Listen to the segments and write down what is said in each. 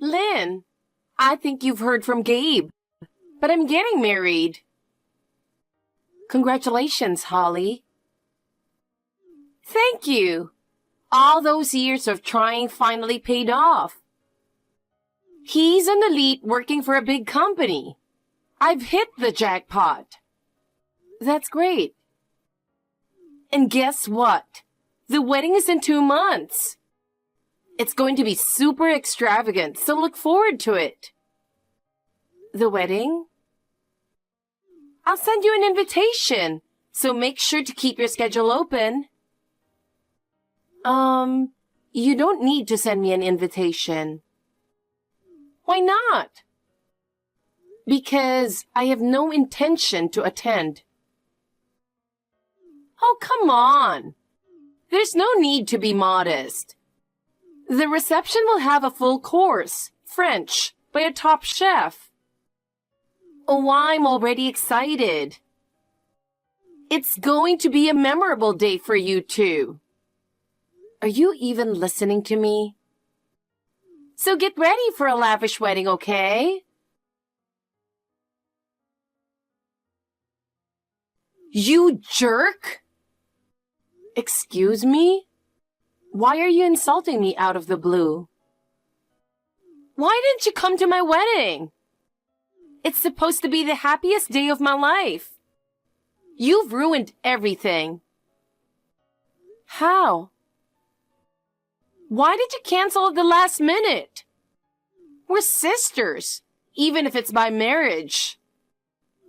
Lynn, I think you've heard from Gabe, but I'm getting married. Congratulations, Holly. Thank you. All those years of trying finally paid off. He's an elite working for a big company. I've hit the jackpot. That's great. And guess what? The wedding is in 2 months. It's going to be super extravagant, so look forward to it. The wedding? I'll send you an invitation, so make sure to keep your schedule open. You don't need to send me an invitation. Why not? Because I have no intention to attend. Oh, come on. There's no need to be modest. The reception will have a full course, French, by a top chef. Oh, I'm already excited. It's going to be a memorable day for you two. Are you even listening to me? So get ready for a lavish wedding, okay? You jerk! Excuse me? Why are you insulting me out of the blue? Why didn't you come to my wedding? It's supposed to be the happiest day of my life. You've ruined everything. How? Why did you cancel at the last minute? We're sisters, even if it's by marriage.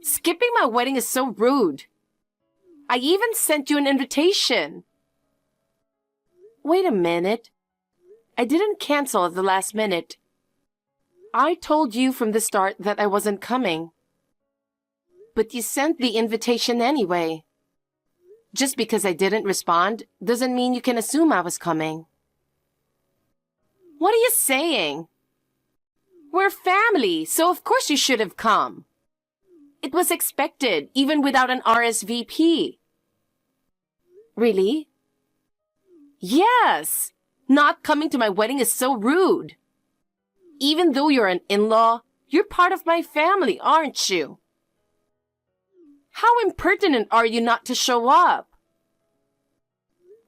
Skipping my wedding is so rude. I even sent you an invitation. Wait a minute. I didn't cancel at the last minute. I told you from the start that I wasn't coming. But you sent the invitation anyway. Just because I didn't respond doesn't mean you can assume I was coming. What are you saying? We're family, so of course you should have come. It was expected, even without an RSVP. Really? Yes! Not coming to my wedding is so rude. Even though you're an in-law, you're part of my family, aren't you? How impertinent are you not to show up?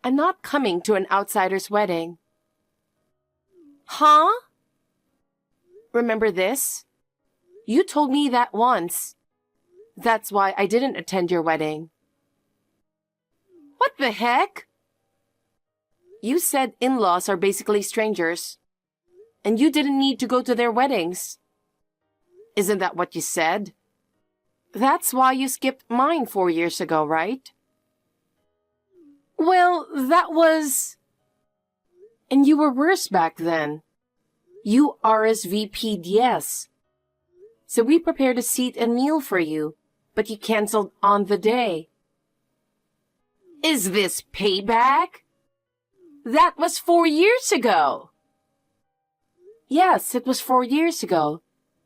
I'm not coming to an outsider's wedding. Huh? Remember this? You told me that once. That's why I didn't attend your wedding. What the heck? You said in-laws are basically strangers, and you didn't need to go to their weddings. Isn't that what you said? That's why you skipped mine 4 years ago, right? Well, that was... And you were worse back then. You RSVP'd yes. So we prepared a seat and meal for you, but you canceled on the day. Is this payback? That was 4 years ago. Yes, it was 4 years ago,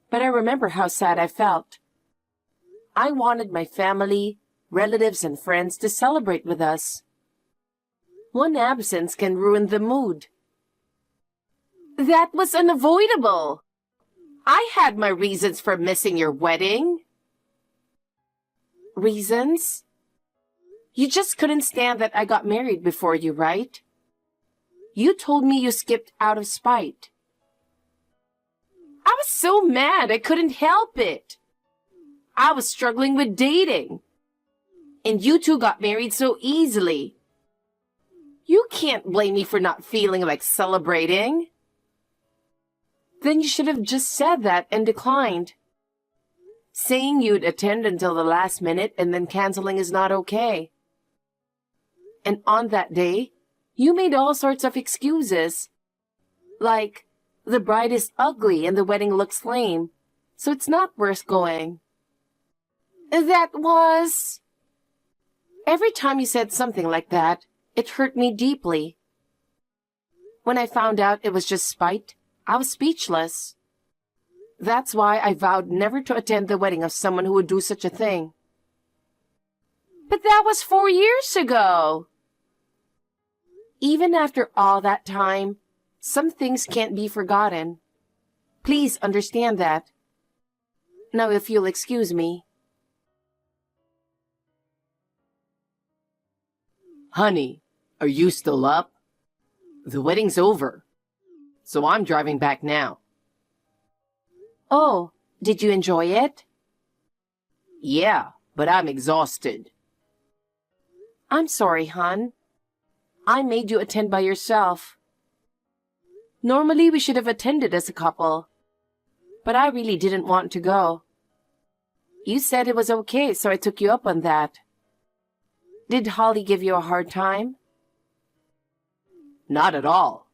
but I remember how sad I felt. I wanted my family, relatives, and friends to celebrate with us. One absence can ruin the mood. That was unavoidable. I had my reasons for missing your wedding. Reasons? You just couldn't stand that I got married before you, right? You told me you skipped out of spite. I was so mad I couldn't help it. I was struggling with dating. And you two got married so easily. You can't blame me for not feeling like celebrating. Then you should have just said that and declined. Saying you'd attend until the last minute and then canceling is not okay. And on that day, you made all sorts of excuses. Like, the bride is ugly and the wedding looks lame, so it's not worth going. That was... Every time you said something like that, it hurt me deeply. When I found out it was just spite, I was speechless. That's why I vowed never to attend the wedding of someone who would do such a thing. But that was 4 years ago. Even after all that time, some things can't be forgotten. Please understand that. Now, if you'll excuse me. Honey, are you still up? The wedding's over, so I'm driving back now. Oh, did you enjoy it? Yeah, but I'm exhausted. I'm sorry, hon. I made you attend by yourself. Normally, we should have attended as a couple, but I really didn't want to go. You said it was okay, so I took you up on that. Did Holly give you a hard time? Not at all.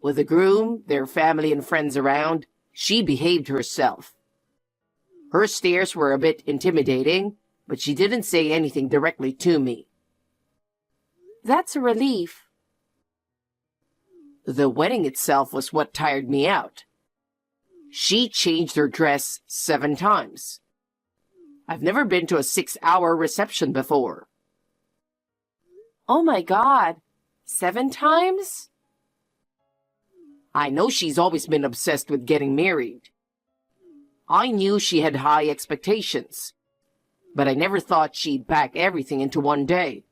With the groom, their family and friends around, she behaved herself. Her stares were a bit intimidating, but she didn't say anything directly to me. That's a relief. The wedding itself was what tired me out. She changed her dress 7 times. I've never been to a 6-hour reception before. Oh my God, 7 times? I know she's always been obsessed with getting married. I knew she had high expectations, but I never thought she'd pack everything into one day.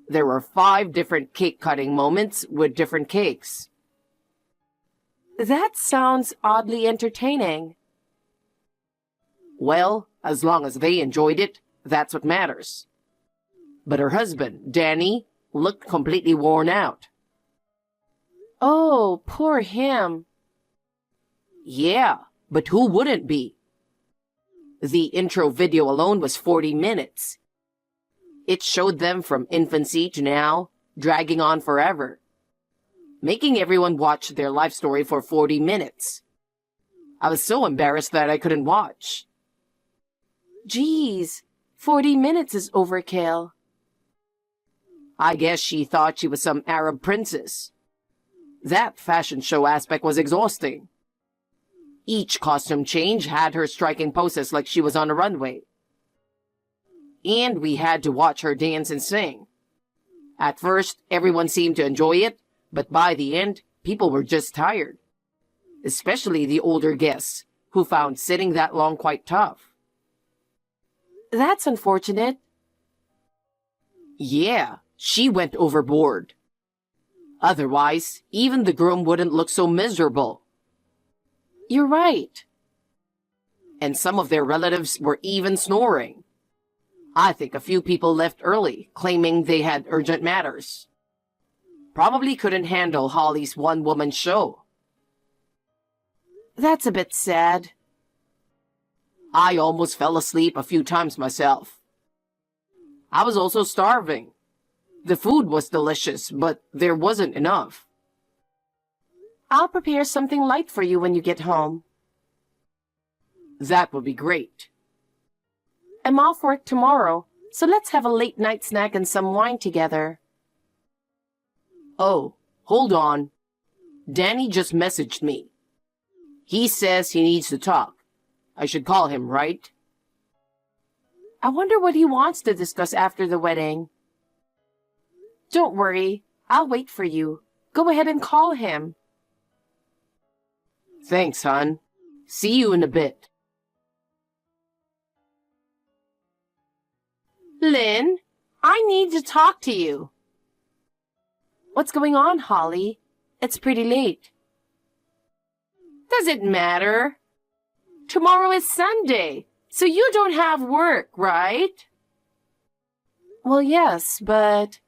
There were 5 different cake-cutting moments with different cakes. That sounds oddly entertaining. Well, as long as they enjoyed it, that's what matters. But her husband, Danny, looked completely worn out. Oh, poor him. Yeah, but who wouldn't be? The intro video alone was 40 minutes. It showed them from infancy to now, dragging on forever, making everyone watch their life story for 40 minutes. I was so embarrassed that I couldn't watch. Geez, 40 minutes is overkill. I guess she thought she was some Arab princess. That fashion show aspect was exhausting. Each costume change had her striking poses like she was on a runway. And we had to watch her dance and sing. At first, everyone seemed to enjoy it, but by the end, people were just tired. Especially the older guests, who found sitting that long quite tough. That's unfortunate. Yeah, she went overboard. Otherwise, even the groom wouldn't look so miserable. You're right. And some of their relatives were even snoring. I think a few people left early, claiming they had urgent matters. Probably couldn't handle Holly's one-woman show. That's a bit sad. I almost fell asleep a few times myself. I was also starving. The food was delicious, but there wasn't enough. I'll prepare something light for you when you get home. That would be great. I'm off work tomorrow, so let's have a late night snack and some wine together. Oh, hold on. Danny just messaged me. He says he needs to talk. I should call him, right? I wonder what he wants to discuss after the wedding. Don't worry, I'll wait for you. Go ahead and call him. Thanks, hon. See you in a bit. Lynn, I need to talk to you. What's going on, Holly? It's pretty late. Does it matter? Tomorrow is Sunday, so you don't have work, right? Well, yes, but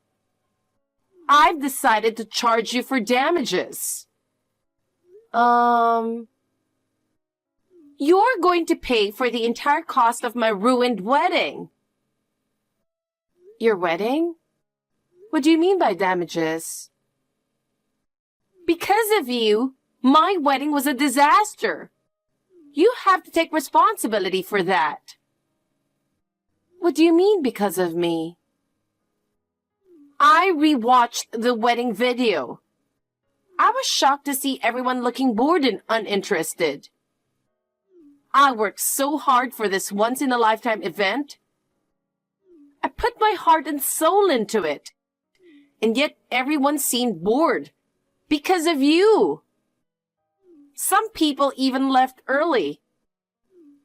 I've decided to charge you for damages. You're going to pay for the entire cost of my ruined wedding. Your wedding? What do you mean by damages? Because of you, my wedding was a disaster. You have to take responsibility for that. What do you mean because of me? I rewatched the wedding video. I was shocked to see everyone looking bored and uninterested. I worked so hard for this once-in-a-lifetime event. I put my heart and soul into it. And yet everyone seemed bored. Because of you. Some people even left early.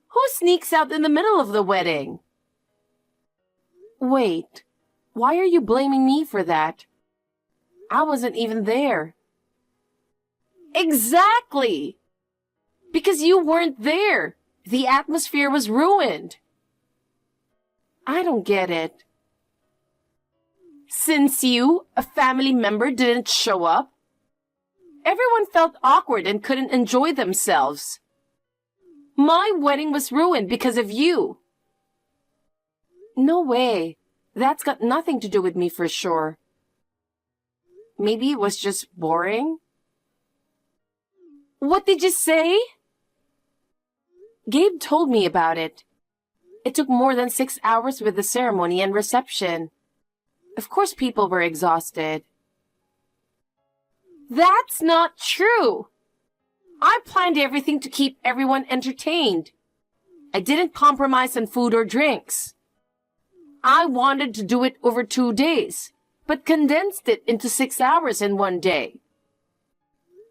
Who sneaks out in the middle of the wedding? Wait, why are you blaming me for that? I wasn't even there. Exactly! Because you weren't there. The atmosphere was ruined. I don't get it. Since you, a family member, didn't show up, everyone felt awkward and couldn't enjoy themselves. My wedding was ruined because of you. No way. That's got nothing to do with me for sure. Maybe it was just boring? What did you say? Gabe told me about it. It took more than 6 hours with the ceremony and reception. Of course people were exhausted. That's not true! I planned everything to keep everyone entertained. I didn't compromise on food or drinks. I wanted to do it over 2 days, but condensed it into 6 hours in one day.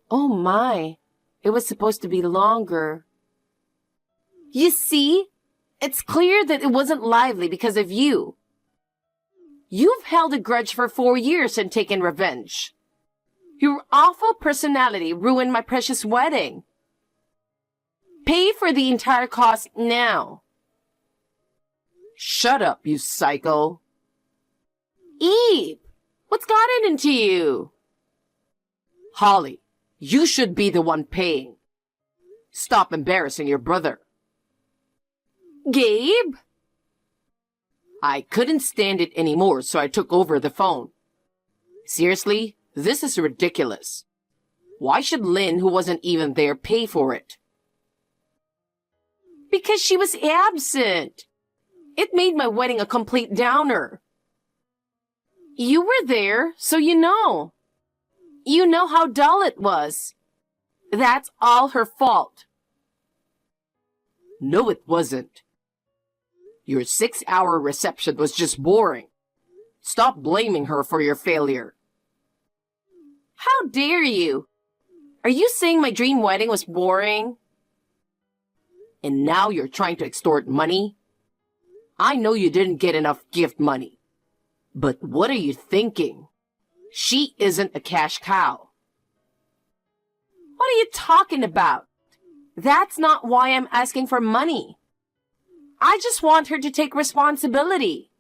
Oh my, it was supposed to be longer. You see, it's clear that it wasn't lively because of you. You've held a grudge for 4 years and taken revenge. Your awful personality ruined my precious wedding. Pay for the entire cost now. Shut up, you psycho. Eve, what's gotten into you? Holly, you should be the one paying. Stop embarrassing your brother. Gabe? I couldn't stand it anymore, so I took over the phone. Seriously, this is ridiculous. Why should Lynn, who wasn't even there, pay for it? Because she was absent. It made my wedding a complete downer. You were there, so you know. You know how dull it was. That's all her fault. No, it wasn't. Your 6-hour reception was just boring. Stop blaming her for your failure. How dare you? Are you saying my dream wedding was boring? And now you're trying to extort money? I know you didn't get enough gift money. But what are you thinking? She isn't a cash cow. What are you talking about? That's not why I'm asking for money. I just want her to take responsibility.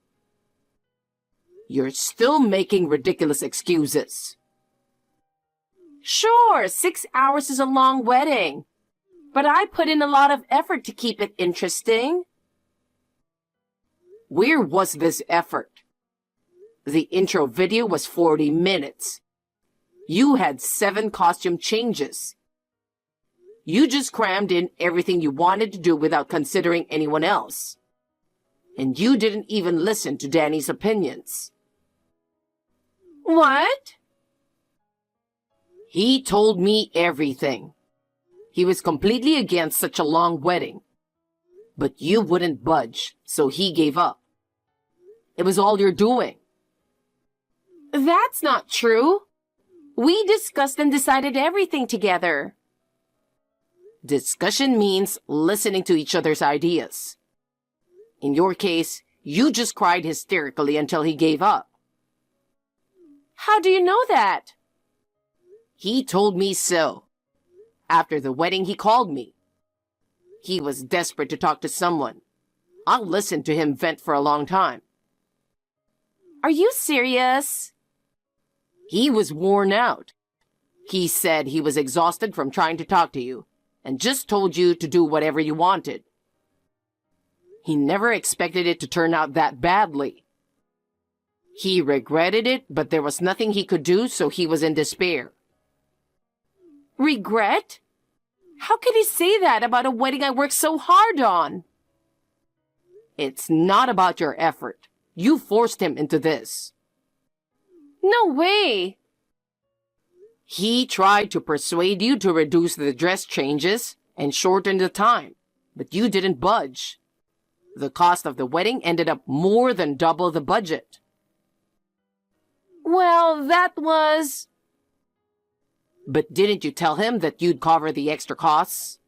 You're still making ridiculous excuses. Sure, 6 hours is a long wedding, but I put in a lot of effort to keep it interesting. Where was this effort? The intro video was 40 minutes. You had 7 costume changes. You just crammed in everything you wanted to do without considering anyone else. And you didn't even listen to Danny's opinions. What? He told me everything. He was completely against such a long wedding. But you wouldn't budge, so he gave up. It was all you're doing. That's not true. We discussed and decided everything together. Discussion means listening to each other's ideas. In your case, you just cried hysterically until he gave up. How do you know that? He told me so. After the wedding, he called me. He was desperate to talk to someone. I'll listen to him vent for a long time. Are you serious? He was worn out. He said he was exhausted from trying to talk to you and just told you to do whatever you wanted. He never expected it to turn out that badly. He regretted it, but there was nothing he could do, so he was in despair. Regret? How could he say that about a wedding I worked so hard on? It's not about your effort. You forced him into this. No way! He tried to persuade you to reduce the dress changes and shorten the time, but you didn't budge. The cost of the wedding ended up more than double the budget. Well, that was... But didn't you tell him that you'd cover the extra costs?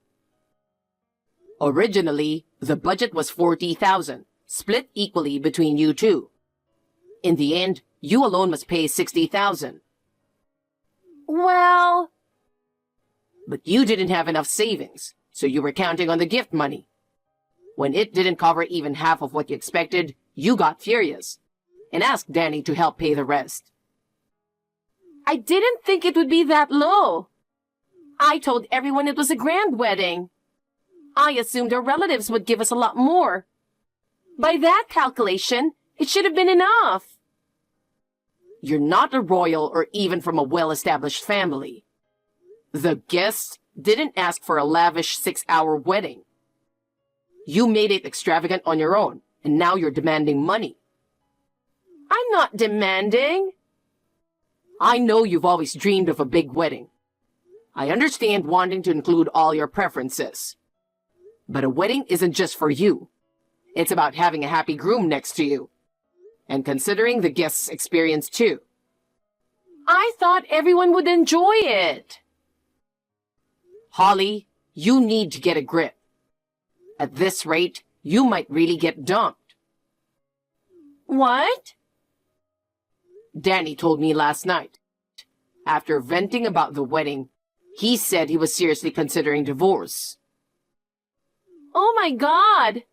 Originally, the budget was $40,000, split equally between you two. In the end, you alone must pay $60,000. Well... But you didn't have enough savings, so you were counting on the gift money. When it didn't cover even half of what you expected, you got furious and asked Danny to help pay the rest. I didn't think it would be that low. I told everyone it was a grand wedding. I assumed our relatives would give us a lot more. By that calculation, it should have been enough. You're not a royal or even from a well-established family. The guests didn't ask for a lavish 6-hour wedding. You made it extravagant on your own, and now you're demanding money. I'm not demanding. I know you've always dreamed of a big wedding. I understand wanting to include all your preferences. But a wedding isn't just for you. It's about having a happy groom next to you. And considering the guests' experience too. I thought everyone would enjoy it. Holly, you need to get a grip. At this rate, you might really get dumped. What? Danny told me last night. After venting about the wedding, he said he was seriously considering divorce. Oh my God!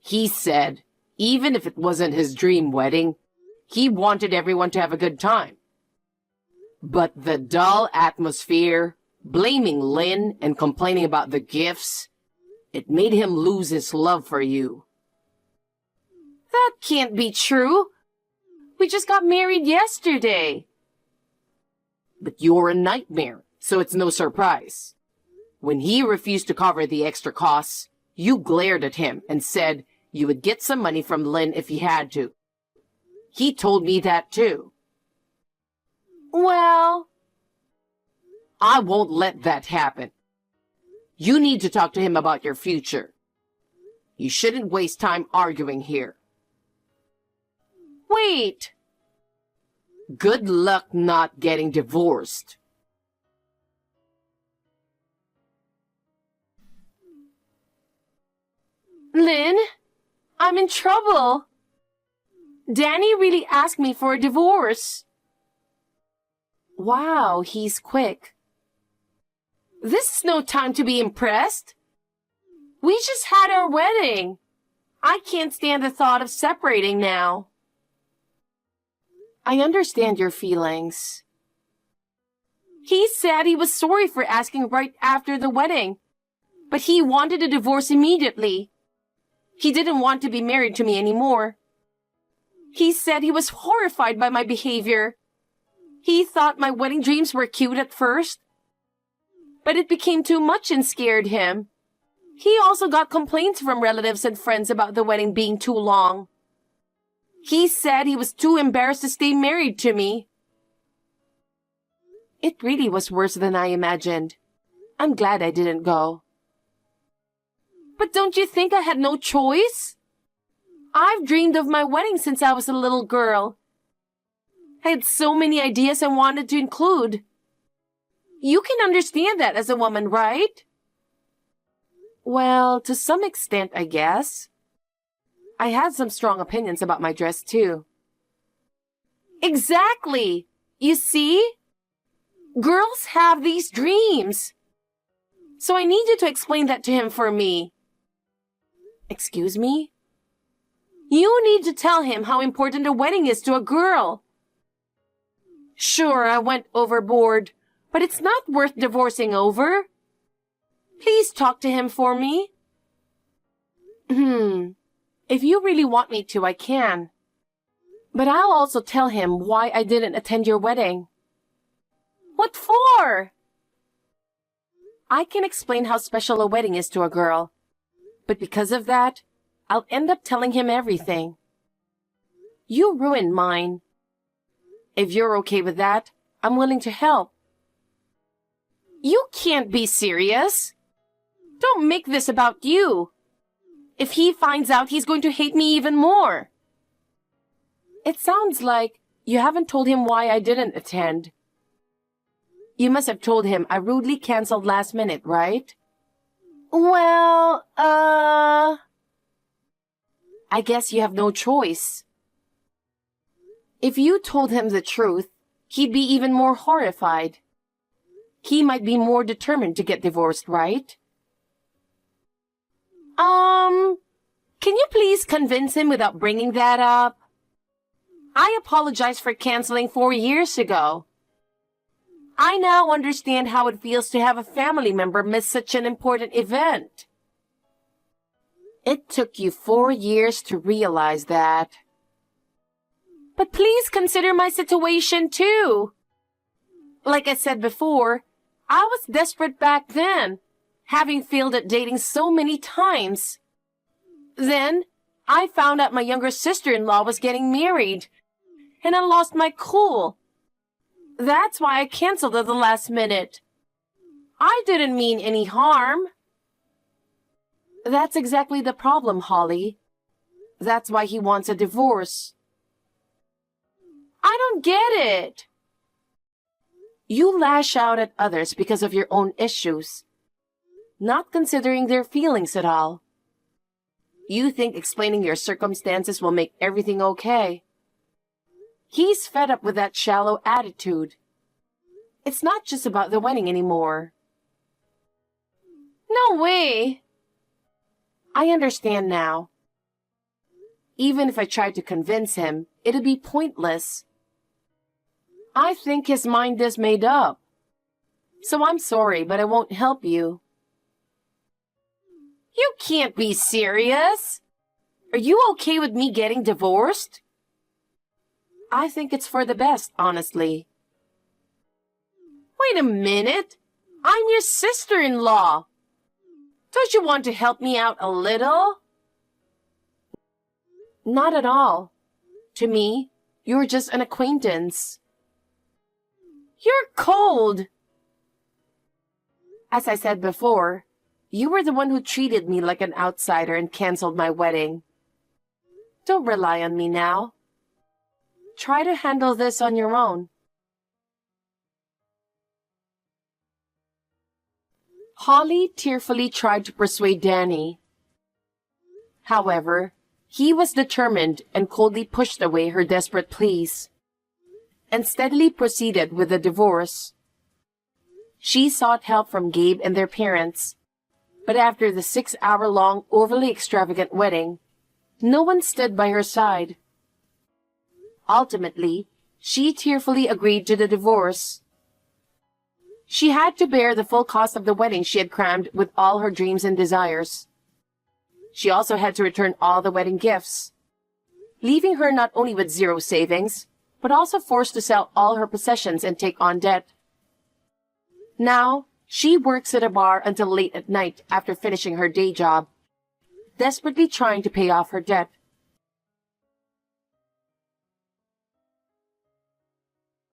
He said, even if it wasn't his dream wedding, he wanted everyone to have a good time. But the dull atmosphere, blaming Lynn and complaining about the gifts, it made him lose his love for you. That can't be true. We just got married yesterday. But you're a nightmare, so it's no surprise. When he refused to cover the extra costs, you glared at him and said you would get some money from Lynn if he had to. He told me that too. Well... I won't let that happen. You need to talk to him about your future. You shouldn't waste time arguing here. Wait! Good luck not getting divorced. Lynn, I'm in trouble. Danny really asked me for a divorce. Wow, he's quick. This is no time to be impressed. We just had our wedding. I can't stand the thought of separating now. I understand your feelings. He said he was sorry for asking right after the wedding, but he wanted a divorce immediately. He didn't want to be married to me anymore. He said he was horrified by my behavior. He thought my wedding dreams were cute at first, but it became too much and scared him. He also got complaints from relatives and friends about the wedding being too long. He said he was too embarrassed to stay married to me. It really was worse than I imagined. I'm glad I didn't go. But don't you think I had no choice? I've dreamed of my wedding since I was a little girl. I had so many ideas I wanted to include. You can understand that as a woman, right? Well, to some extent, I guess. I had some strong opinions about my dress, too. Exactly! You see? Girls have these dreams. So I need you to explain that to him for me. Excuse me? You need to tell him how important a wedding is to a girl. Sure, I went overboard, but it's not worth divorcing over. Please talk to him for me. If you really want me to, I can. But I'll also tell him why I didn't attend your wedding. What for? I can explain how special a wedding is to a girl. But because of that, I'll end up telling him everything. You ruined mine. If you're okay with that, I'm willing to help. You can't be serious. Don't make this about you. If he finds out, he's going to hate me even more. It sounds like you haven't told him why I didn't attend. You must have told him I rudely canceled last minute, right? Well, I guess you have no choice. If you told him the truth, he'd be even more horrified. He might be more determined to get divorced, right? Can you please convince him without bringing that up? I apologized for canceling 4 years ago. I now understand how it feels to have a family member miss such an important event. It took you 4 years to realize that. But please consider my situation too. Like I said before, I was desperate back then, having failed at dating so many times. Then, I found out my younger sister-in-law was getting married, and I lost my cool. That's why I canceled at the last minute. I didn't mean any harm. That's exactly the problem, Holly. That's why he wants a divorce. I don't get it. You lash out at others because of your own issues, not considering their feelings at all. You think explaining your circumstances will make everything okay. He's fed up with that shallow attitude. It's not just about the wedding anymore. No way. I understand now. Even if I tried to convince him, it'd be pointless. I think his mind is made up. So I'm sorry, but I won't help you. You can't be serious. Are you okay with me getting divorced? I think it's for the best, honestly. Wait a minute. I'm your sister-in-law. Don't you want to help me out a little? Not at all. To me, you're just an acquaintance. You're cold. As I said before, you were the one who treated me like an outsider and canceled my wedding. Don't rely on me now. Try to handle this on your own. Holly tearfully tried to persuade Danny. However, he was determined and coldly pushed away her desperate pleas, and steadily proceeded with the divorce. She sought help from Gabe and their parents, but after the 6-hour-long, overly extravagant wedding, no one stood by her side. Ultimately, she tearfully agreed to the divorce. She had to bear the full cost of the wedding she had crammed with all her dreams and desires. She also had to return all the wedding gifts, leaving her not only with zero savings, but also forced to sell all her possessions and take on debt. Now, she works at a bar until late at night after finishing her day job, desperately trying to pay off her debt.